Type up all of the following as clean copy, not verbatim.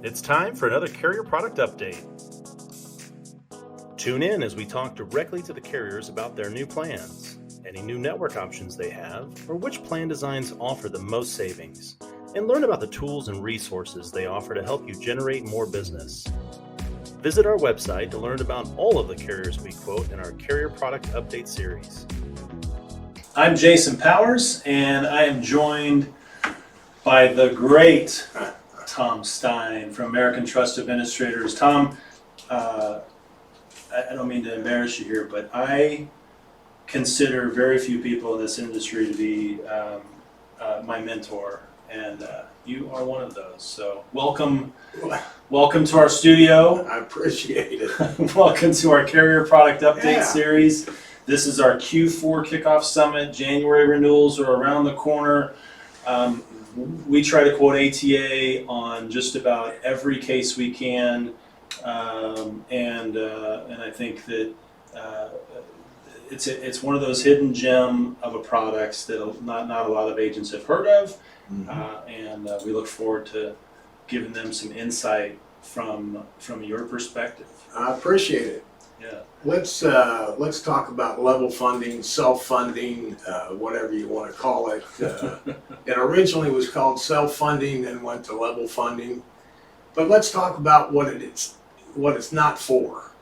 It's time for another carrier product update. Tune in as we talk directly to the carriers about their new plans, any new network options they have, or which plan designs offer the most savings, and learn about the tools and resources they offer to help you generate more business. Visit our website to learn about all of the carriers we quote in our Carrier Product Update series. I'm Jason Powers, and I am joined by the great Tom Stein from American Trust Administrators. Tom, I don't mean to embarrass you here, but I consider very few people in this industry to be my mentor, and you are one of those. So welcome to our studio. I appreciate it. Welcome to our Carrier Product Update series. This is our Q4 Kickoff Summit. January renewals are around the corner. We try to quote ATA on just about every case we can, and I think that it's one of those hidden gem of a product that not a lot of agents have heard of, and we look forward to giving them some insight from your perspective. I appreciate it. Yeah. Let's talk about level funding, self-funding, whatever you want to call it. It originally was called self-funding, then went to level funding. But let's talk about what it's not for.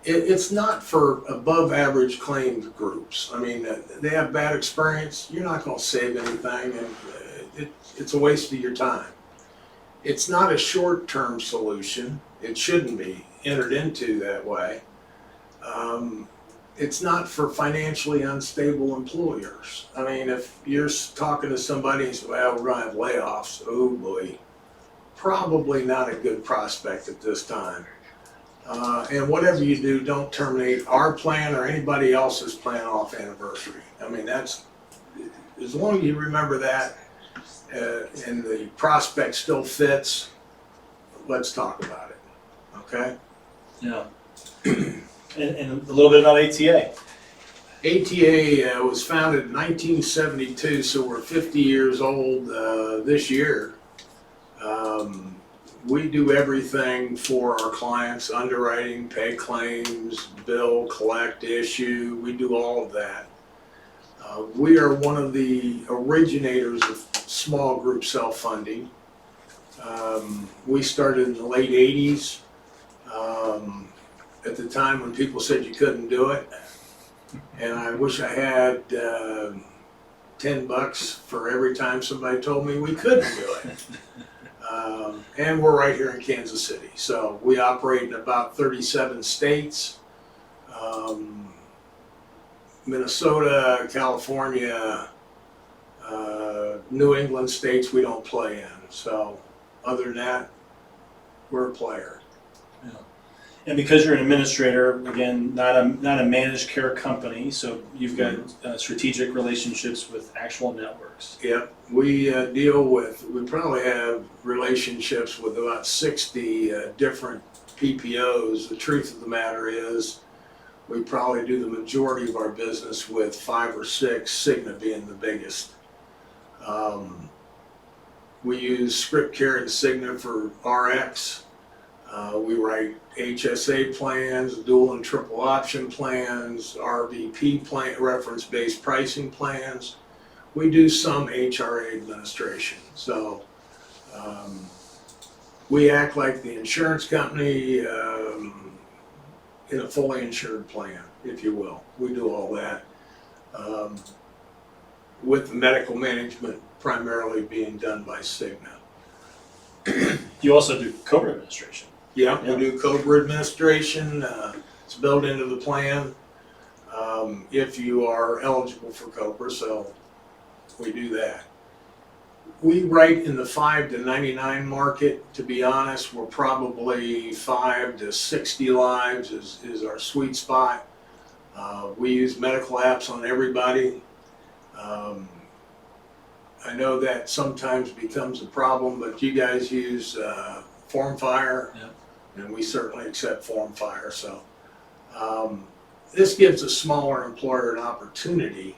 It's not for above average claims groups. I mean, they have bad experience. You're not going to save anything, and it's a waste of your time. It's not a short-term solution. It shouldn't be entered into that way. It's not for financially unstable employers. I mean, if you're talking to somebody and say, well, we're going to have layoffs, oh boy, probably not a good prospect at this time. And whatever you do, don't terminate our plan or anybody else's plan off anniversary. I mean, that's, as long as you remember that and the prospect still fits, let's talk about it. Okay? Yeah. And a little bit about ATA. ATA was founded in 1972, so we're 50 years old this year. We do everything for our clients: underwriting, pay claims, bill, collect, issue. We do all of that. We are one of the originators of small group self-funding. We started in the late 80s. At the time when people said you couldn't do it, and I wish I had $10 for every time somebody told me we couldn't do it. And we're right here in Kansas City, so we operate in about 37 states. Minnesota, California, New England states we don't play in. So other than that, we're a player. Yeah. And because you're an administrator, again, not a managed care company, so you've got strategic relationships with actual networks. Yep, we probably have relationships with about 60 different PPOs. The truth of the matter is, we probably do the majority of our business with 5 or 6, Cigna being the biggest. We use ScriptCare and Cigna for RX. We write HSA plans, dual and triple option plans, RVP plan, reference-based pricing plans. We do some HRA administration. So we act like the insurance company in a fully insured plan, if you will. We do all that with the medical management primarily being done by Cigna. You also do COBRA administration. Yeah, we do COBRA administration. It's built into the plan if you are eligible for COBRA, so we do that. We write in the 5 to 99 market. To be honest, we're probably 5 to 60 lives is our sweet spot. We use medical apps on everybody. I know that sometimes becomes a problem, but you guys use FormFire. Yep. And we certainly accept FormFire. So this gives a smaller employer an opportunity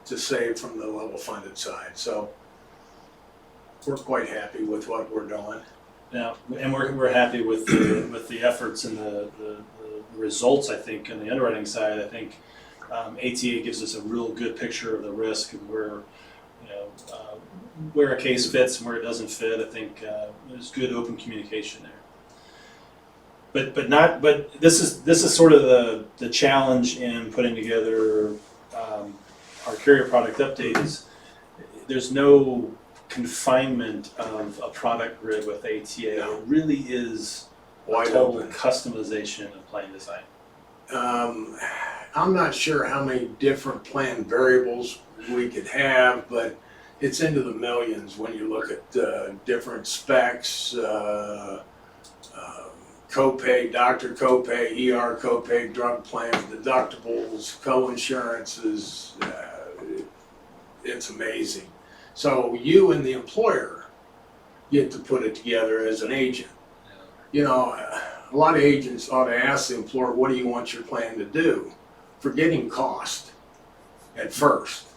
to save from the level funded side. So we're quite happy with what we're doing. Yeah, and we're happy with the efforts and the results. I think on the underwriting side, I think ATA gives us a real good picture of the risk and where a case fits and where it doesn't fit. I think there's good open communication there. But this is sort of the challenge in putting together our carrier product update is there's no confinement of a product grid with ATA. Yeah. It really is Wide total open. customization of plan design. I'm not sure how many different plan variables we could have, but it's into the millions when you look at different specs, copay, doctor copay, ER copay, drug plans, deductibles, co-insurances. It's amazing. So you and the employer get to put it together as an agent. You know, a lot of agents ought to ask the employer, what do you want your plan to do? Forgetting cost at first.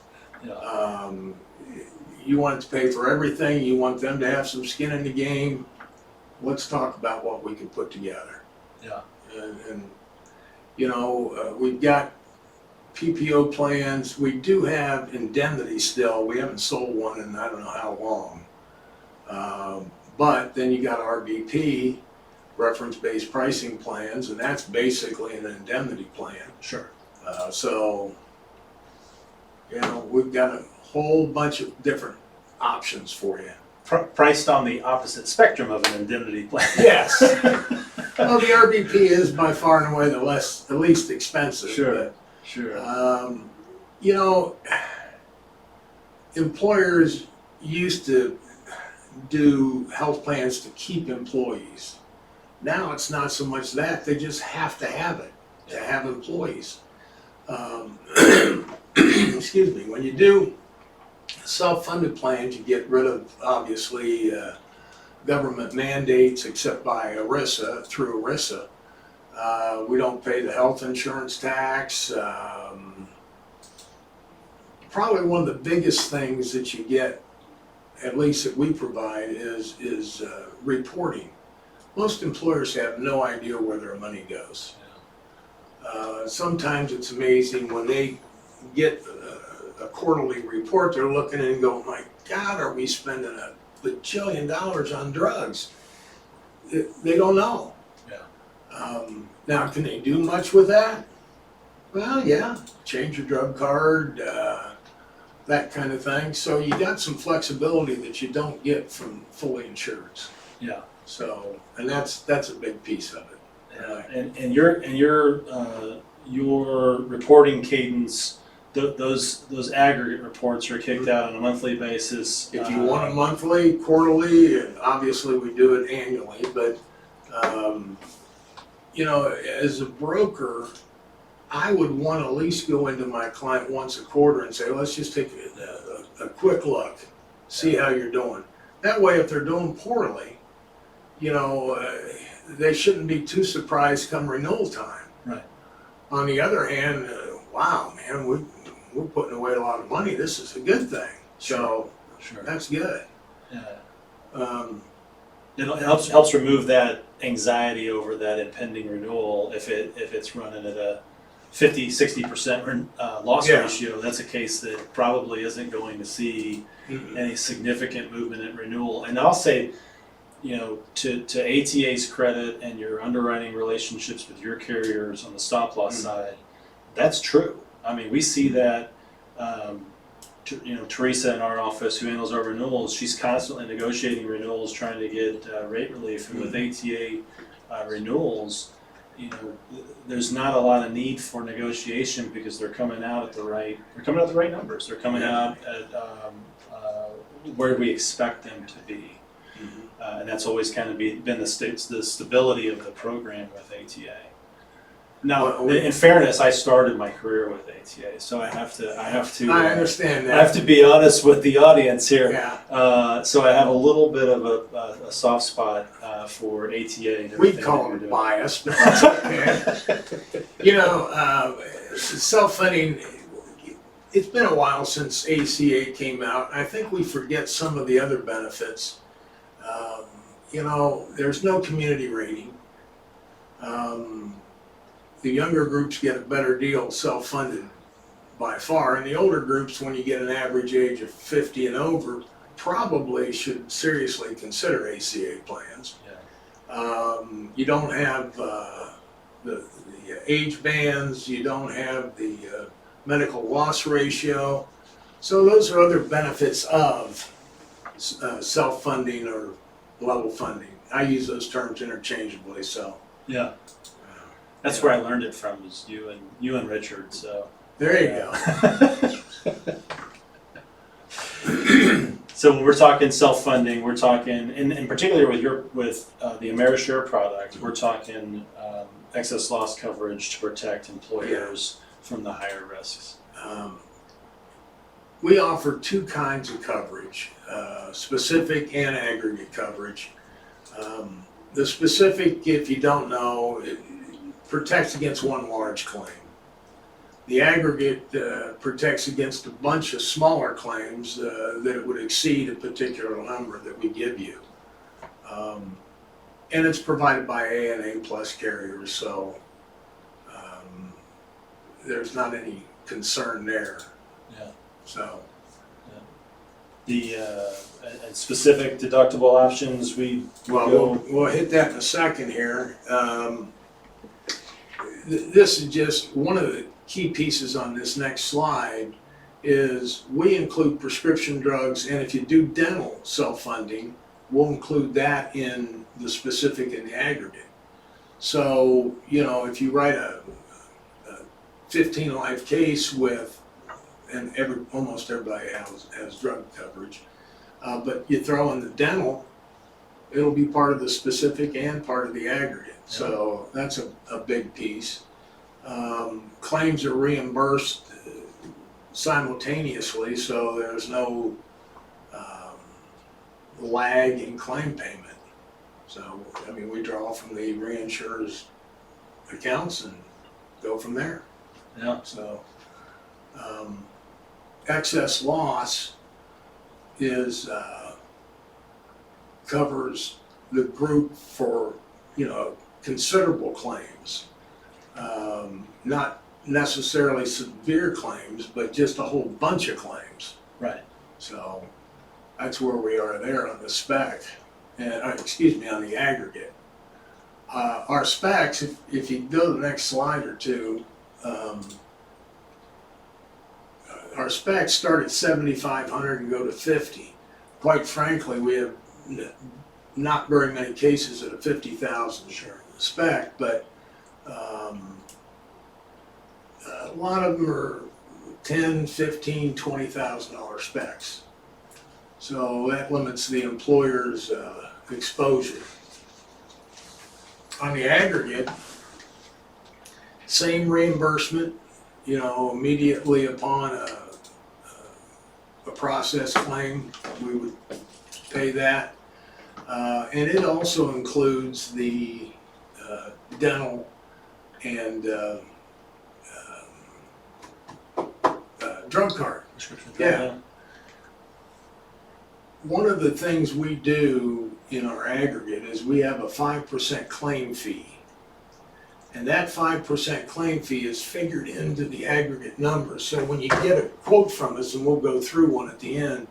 Yeah. You want it to pay for everything. You want them to have some skin in the game. Let's talk about what we can put together. Yeah. And we've got PPO plans. We do have indemnity still. We haven't sold one in I don't know how long. But then you got RBP, reference-based pricing plans, and that's basically an indemnity plan. Sure. So we've got a whole bunch of different options for you. Priced on the opposite spectrum of an indemnity plan. Yes. Well, the RBP is by far and away the least expensive. Sure. Sure. Employers used to do health plans to keep employees. Now it's not so much that, they just have to have it to have employees. Excuse me, when you do self-funded plans, you get rid of obviously government mandates except by ERISA, through ERISA. We don't pay the health insurance tax. Probably one of the biggest things that you get, at least that we provide, is reporting. Most employers have no idea where their money goes. Sometimes it's amazing when they get a quarterly report, they're looking at it and go, my God, are we spending a bajillion dollars on drugs? They don't know. Yeah. Now, can they do much with that? Well, yeah, change your drug card, that kind of thing. So you got some flexibility that you don't get from fully insureds. Yeah. So, and that's a big piece of it. And your reporting cadence, those aggregate reports are kicked out on a monthly basis. If you want it monthly, quarterly, and obviously we do it annually, but as a broker, I would want to at least go into my client once a quarter and say, let's just take a quick look, see how you're doing. That way, if they're doing poorly, they shouldn't be too surprised come renewal time. Right. On the other hand, wow, man, we're putting away a lot of money. This is a good thing. So Sure. that's good. Yeah. It helps remove that anxiety over that impending renewal. If it's running at a 50-60% loss Yeah. ratio, that's a case that probably isn't going to see any significant movement at renewal. And I'll say, to ATA's credit and your underwriting relationships with your carriers on the stop loss side, that's true. I mean, we see that. Teresa in our office, who handles our renewals, she's constantly negotiating renewals, trying to get rate relief. And with ATA renewals, there's not a lot of need for negotiation because they're coming out at the right numbers. They're coming out at where we expect them to be. And that's always kind of been the stability of the program with ATA. Now, in fairness, I started my career with ATA, so I have to. I understand that. I have to be honest with the audience here. Yeah. So I have a little bit of a soft spot for ATA. And We call it bias, but that's okay. Self-funding, it's been a while since ACA came out. I think we forget some of the other benefits. you know, there's no community rating. The younger groups get a better deal self-funded by far, and the older groups, when you get an average age of 50 and over, probably should seriously consider ACA plans. You don't have the age bands, you don't have the medical loss ratio. So those are other benefits of self-funding or level funding. I use those terms interchangeably, so. Yeah. That's where I learned it from, is you and Richard, so. There you go. So when we're talking self-funding, we're talking, in particular with the AmeriShare product, we're talking excess loss coverage to protect employers from the higher risks. We offer two kinds of coverage, specific and aggregate coverage. The specific, if you don't know, it protects against one large claim. The aggregate protects against a bunch of smaller claims that would exceed a particular number that we give you. And it's provided by A and A plus carriers, so there's not any concern there. Yeah. So. The specific deductible options, We'll hit that in a second here. This is just one of the key pieces on this next slide is we include prescription drugs, and if you do dental self-funding, we'll include that in the specific and the aggregate. So, you know, if you write a 15 life case with, and almost everybody has drug coverage, but you throw in the dental, it'll be part of the specific and part of the aggregate. So that's a big piece. Claims are reimbursed simultaneously, so there's no lag in claim payment. So, I mean, we draw from the reinsurer's accounts and go from there. Yeah. So, excess loss is covers the group for, you know, considerable claims, not necessarily severe claims, but just a whole bunch of claims. Right. So that's where we are there on the spec, and on the aggregate. Our specs, if you go to the next slide or two, our specs start at 7,500 and go to 50. Quite frankly, we have not very many cases at a 50,000 spec, but a lot of them are $10,000, $15,000, $20,000 specs. So that limits the employer's exposure. On the aggregate, same reimbursement, you know, immediately upon a process claim, we would pay that. And it also includes the dental and drug card. Prescription Yeah. One of the things we do in our aggregate is we have a 5% claim fee. And that 5% claim fee is figured into the aggregate number. So when you get a quote from us, and we'll go through one at the end,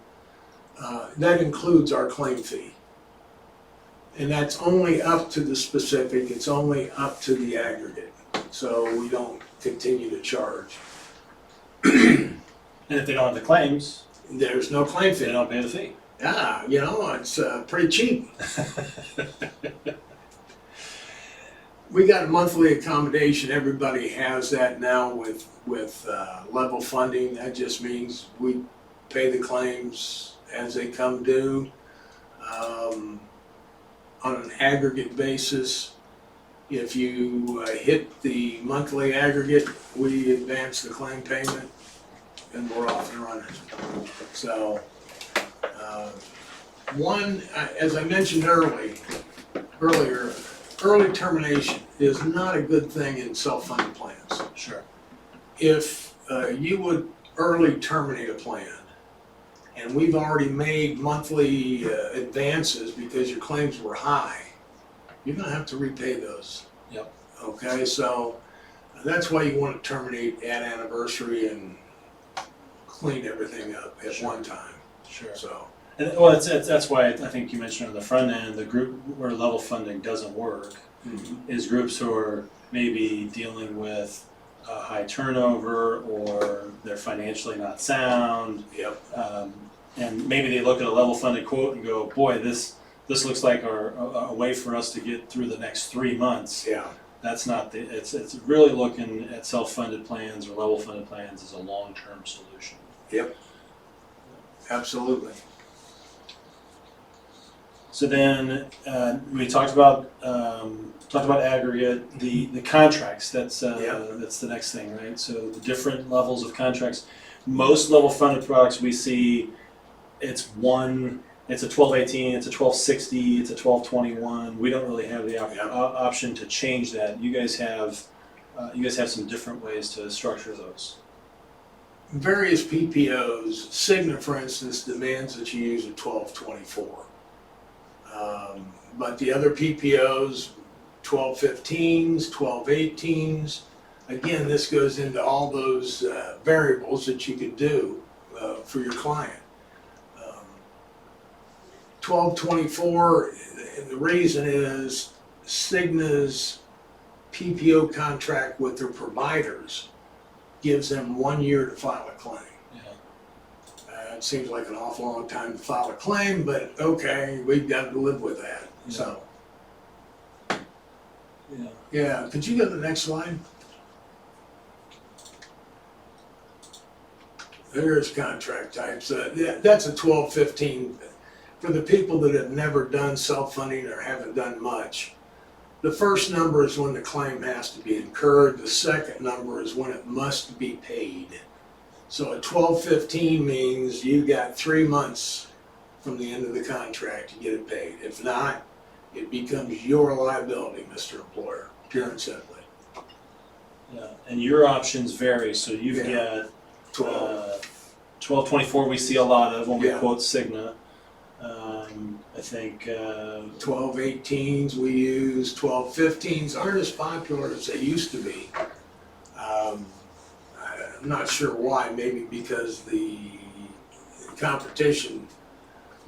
that includes our claim fee. And that's only up to the specific, it's only up to the aggregate. So we don't continue to charge. And if they don't have the claims, There's no claim they fee. don't pay the fee. Yeah, you know, it's pretty cheap. We got monthly accommodation. Everybody has that now with level funding. That just means we pay the claims as they come due. On an aggregate basis, if you hit the monthly aggregate, we advance the claim payment and we're off and running. So, as I mentioned earlier, early termination is not a good thing in self-funded plans. Sure. If you would early terminate a plan and we've already made monthly advances because your claims were high, you're gonna have to repay those. Yep. Okay, so that's why you want to terminate at anniversary and clean everything up at Sure. one time, Sure. so. And well, that's why I think you mentioned on the front end, the group where level funding doesn't work is groups who are maybe dealing with high turnover or they're financially not sound. Yep, And maybe they look at a level funded quote and go, boy, this looks like a way for us to get through the next 3 months. yeah, That's not it's really looking at self-funded plans or level funded plans as a long-term solution. yep, absolutely. So then we talked about aggregate, the contracts. That's the next thing, right? So the different levels of contracts. Most level funded products we see, it's a 1218, it's a 1260, it's a 1221. We don't really have the option to change that. You guys have some different ways to structure those. Various PPOs, Cigna, for instance, demands that you use a 1224. But the other PPOs, 1215s, 1218s, again, this goes into all those variables that you could do for your client. 1224, and the reason is Cigna's PPO contract with their providers gives them 1 year to file a claim. Yeah. It seems like an awful long time to file a claim, but okay, we've got to live with that. Yeah. So, Yeah. yeah, could you go to the next slide? There's contract types. That's a 1215. For the people that have never done self-funding or haven't done much, the first number is when the claim has to be incurred. The second number is when it must be paid. So a 1215 means you got 3 months from the end of the contract to get it paid. If not, it becomes your liability, Mr. Employer, pure and simply. Yeah. And your options vary. So you've Yeah. got 12. 1224 we see a lot of when we Yeah. quote Cigna. I think 1218s we use, 1215s aren't as popular as they used to be. I'm not sure why, maybe because the competition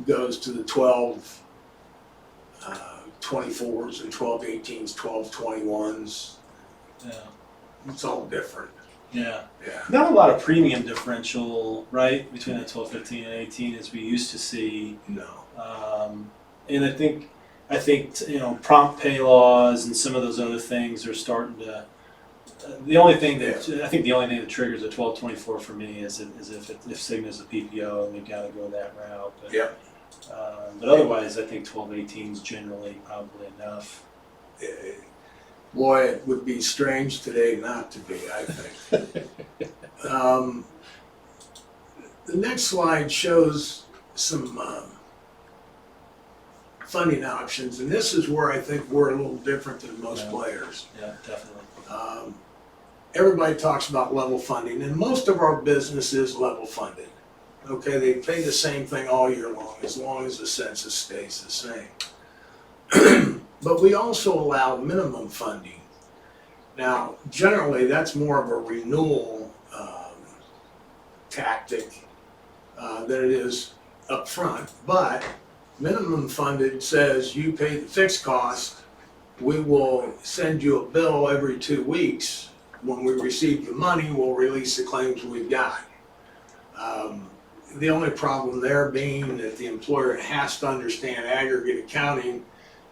goes to the 1224s and 1218s, 1221s. yeah. It's all different. Yeah. Yeah. Not a lot of premium differential, right, between the 1215 and 18 as we used to see. No. And I think prompt pay laws and some of those other things are starting to. The only thing that triggers a 1224 for me is if Cigna's a PPO and we've got to go that route. But, Yep. but otherwise, I think 1218 is generally probably enough. Boy, it would be strange today not to be, I think. The next slide shows some funding options, and this is where I think we're a little different than most Yeah. players. Yeah, definitely. Everybody talks about level funding, and most of our business is level funded. Okay, they pay the same thing all year long as the census stays the same. But we also allow minimum funding. Now, generally, that's more of a renewal tactic than it is up front. But minimum funded says you pay the fixed cost. We will send you a bill every 2 weeks. When we receive the money, we'll release the claims we've got. The only problem there being that the employer has to understand aggregate accounting,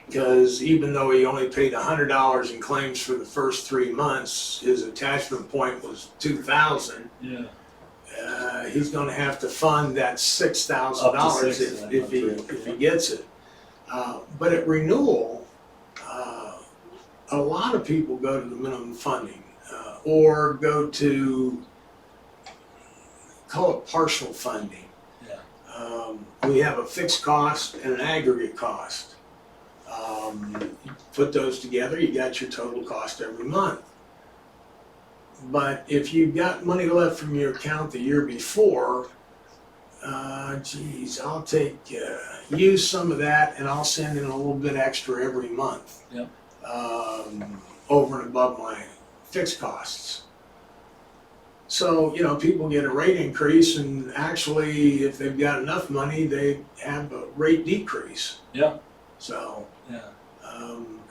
because even though he only paid $100 in claims for the first 3 months, his attachment point was $2,000. Yeah. He's going to have to fund that $6,000 if he gets it. But at renewal, a lot of people go to the minimum funding or go to, call it partial funding. Yeah. We have a fixed cost and an aggregate cost. You put those together, you got your total cost every month. But if you've got money left from your account the year before, I'll take, use some of that and I'll send in a little bit extra every month. Yep. Over and above my fixed costs. So, people get a rate increase and actually, if they've got enough money, they have a rate decrease. Yeah. So, Yeah.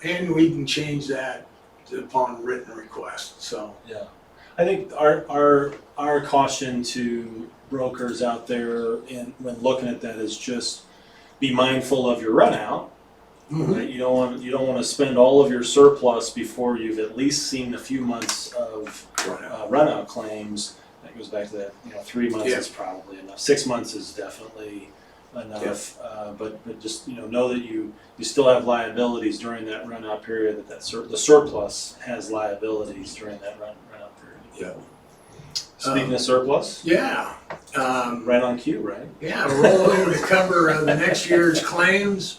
and we can change that upon written request, so. Yeah. I think our caution to brokers out there when looking at that is just be mindful of your run out. Right? You don't want to spend all of your surplus before you've at least seen a few months of run out claims. That goes back to that 3 months is probably enough. 6 months is definitely enough. But just know that you still have liabilities during that run out period. The surplus has liabilities during that run out period. Yeah. Speaking of surplus, Yeah. right on cue, right? Yeah, roll over to cover the next year's claims.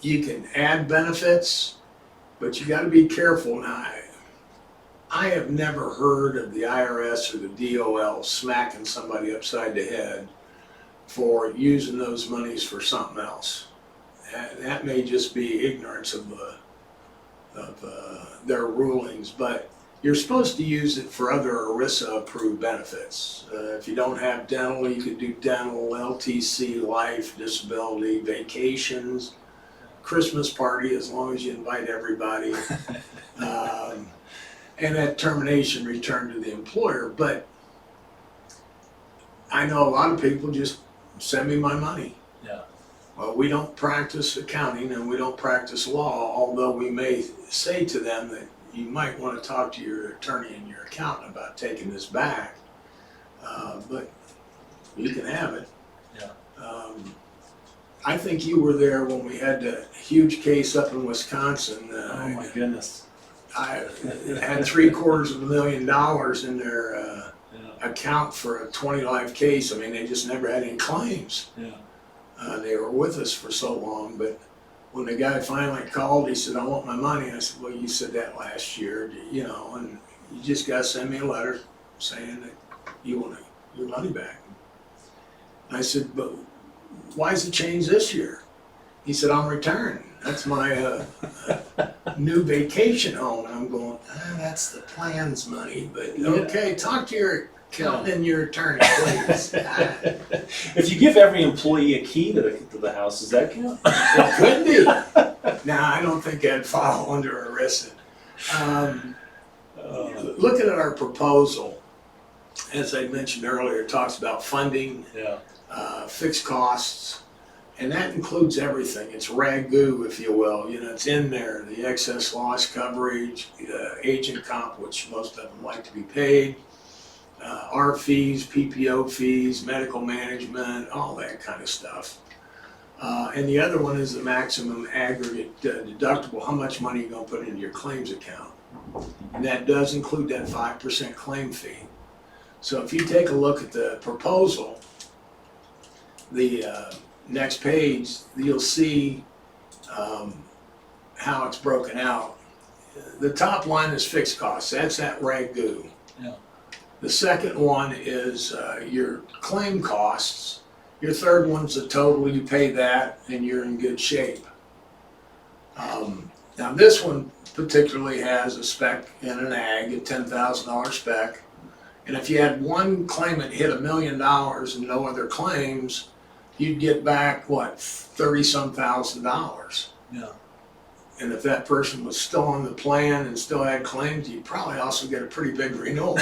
You can add benefits, but you got to be careful. Now, I have never heard of the IRS or the DOL smacking somebody upside the head for using those monies for something else. And that may just be ignorance of their rulings, but you're supposed to use it for other ERISA-approved benefits. If you don't have dental, you could do dental, LTC, life, disability, vacations, Christmas party, as long as you invite everybody, and that termination return to the employer. But I know a lot of people just send me my money. Yeah. Well, we don't practice accounting and we don't practice law, although we may say to them that you might want to talk to your attorney and your accountant about taking this back, but you can have it. Yeah. I think you were there when we had the huge case up in Wisconsin. Oh my goodness. I had $750,000 in their account for a 20 life case. I mean, they just never had any claims. Yeah. They were with us for so long, but when the guy finally called, he said, "I want my money." I said, "Well, you said that last year, and you just got to send me a letter saying that you want your money back." I said, "But why is it changed this year?" He said, "I'm retiring. That's my new vacation home." And I'm going, "That's the plan's money, but okay, talk to your accountant and your attorney, please." If you give every employee a key to the house, does that count? It could be. Now, I don't think I'd fall under ERISA. Looking at our proposal, as I mentioned earlier, it talks about funding, fixed costs, and that includes everything. It's ragu, if you will. It's in there. The excess loss coverage, agent comp, which most of them like to be paid, our fees, PPO fees, medical management, all that kind of stuff. And the other one is the maximum aggregate deductible, how much money you're going to put into your claims account. And that does include that 5% claim fee. So if you take a look at the proposal, the next page, you'll see how it's broken out. The top line is fixed costs. That's that ragu. Yeah. The second one is your claim costs. Your third one's the total. You pay that and you're in good shape. Now this one particularly has a spec in an ag, a $10,000 spec. And if you had one claimant hit $1 million and no other claims, you'd get back, what, $30-some thousand. Yeah. And if that person was still on the plan and still had claims, you'd probably also get a pretty big renewal.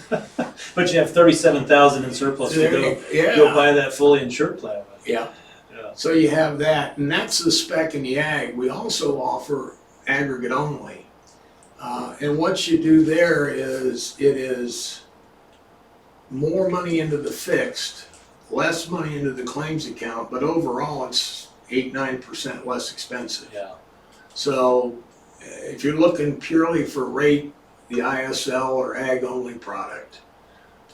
But you have $37,000 in surplus to go buy that fully insured plan with. Yeah. Yeah. So you have that, and that's the spec in the ag. We also offer aggregate only. And what you do there is, it is more money into the fixed, less money into the claims account, but overall it's 8-9% less expensive. Yeah. So if you're looking purely for rate, the ISL or ag only product.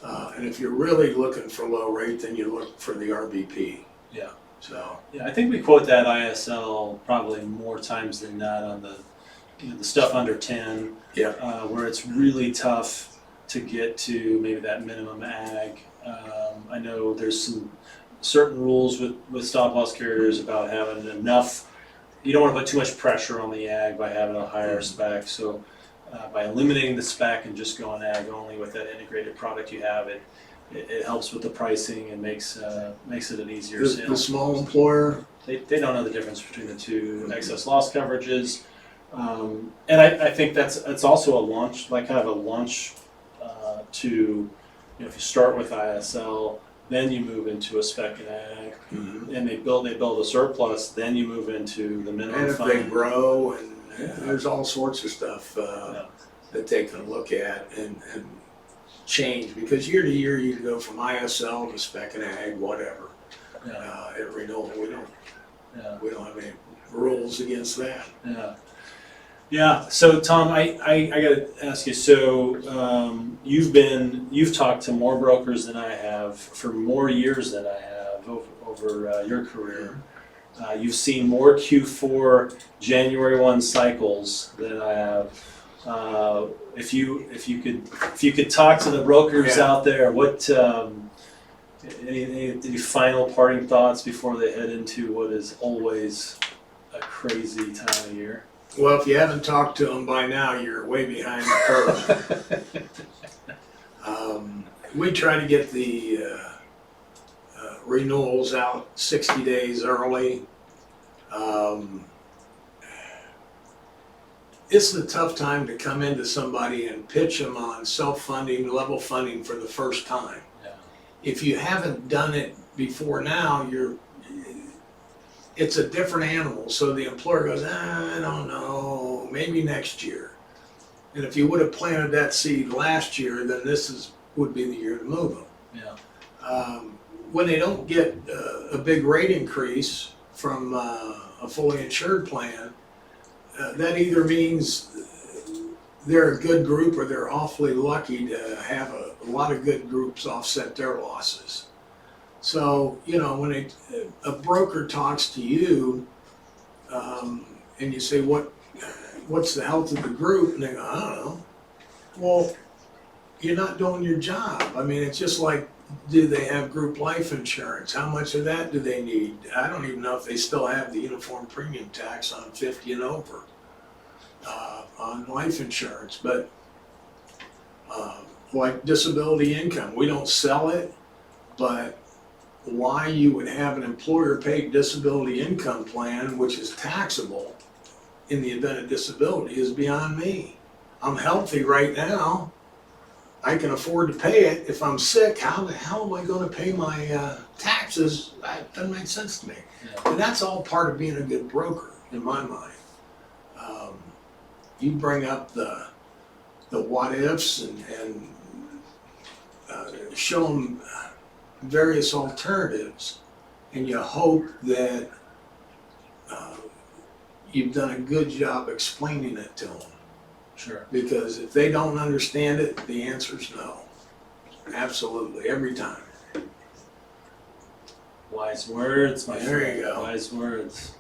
And if you're really looking for low rate, then you look for the RBP. Yeah. So. Yeah, I think we quote that ISL probably more times than not on the the stuff under 10, Yeah. where it's really tough to get to maybe that minimum ag I know there's some certain rules with stop loss carriers about having enough. You don't want to put too much pressure on the ag by having a higher spec. So by eliminating the spec and just going ag only with that integrated product you have, it helps with the pricing and makes it an easier sale. The small employer, They don't know the difference between the two excess loss coverages. And I think that's also a launch, like kind of a launch to, if you start with ISL, then you move into a spec and ag, and they build a surplus, then you move into the minimum and if fund. they grow, and there's all sorts of stuff Yeah. that they can look at and change, because year to year you can go from ISL to spec and ag, whatever. Yeah, At renewal, we don't have any rules against that. yeah. Yeah, so Tom, I gotta ask you, so you've talked to more brokers than I have for more years than I have over your career. You've seen more Q4 January 1 cycles than I have. If you could talk to the brokers out there, what any final parting thoughts before they head into what is always a crazy time of year? Well, if you haven't talked to them by now, you're way behind the curve. We try to get the renewals out 60 days early. It's a tough time to come into somebody and pitch them on self-funding, level funding for the first time. Yeah. If you haven't done it before now, it's a different animal. So the employer goes, I don't know, maybe next year. And if you would have planted that seed last year, then would be the year to move them. Yeah. When they don't get a big rate increase from a fully insured plan, that either means they're a good group or they're awfully lucky to have a lot of good groups offset their losses. So, when a broker talks to you and you say, what's the health of the group? And they go, I don't know. Well, you're not doing your job. I mean, it's just like, do they have group life insurance? How much of that do they need? I don't even know if they still have the uniform premium tax on 50 and over on life insurance. But like disability income, we don't sell it, but why you would have an employer-paid disability income plan, which is taxable in the event of disability, is beyond me. I'm healthy right now. I can afford to pay it. If I'm sick, how the hell am I going to pay my taxes? That doesn't make sense to me. Yeah. And that's all part of being a good broker, in my mind. You bring up the what ifs and show them various alternatives, and you hope that you've done a good job explaining it to them. Sure. Because if they don't understand it, the answer's no. Absolutely, every time. Wise words, my There friend. you go. Wise words.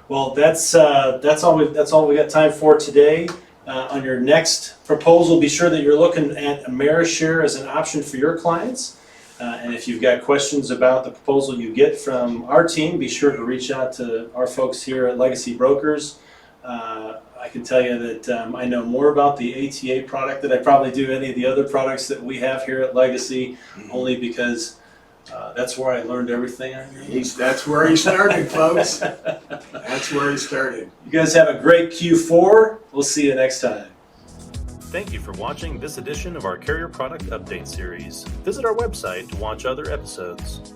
Well, that's all we got time for today. On your next proposal, be sure that you're looking at AmeriShare as an option for your clients. And if you've got questions about the proposal you get from our team, be sure to reach out to our folks here at Legacy Brokers. I can tell you that I know more about the ATA product than I probably do any of the other products that we have here at Legacy, only because that's where I learned everything I know. That's where he started, folks. That's where he started. You guys have a great Q4. We'll see you next time. Thank you for watching this edition of our Carrier Product Update Series. Visit our website to watch other episodes.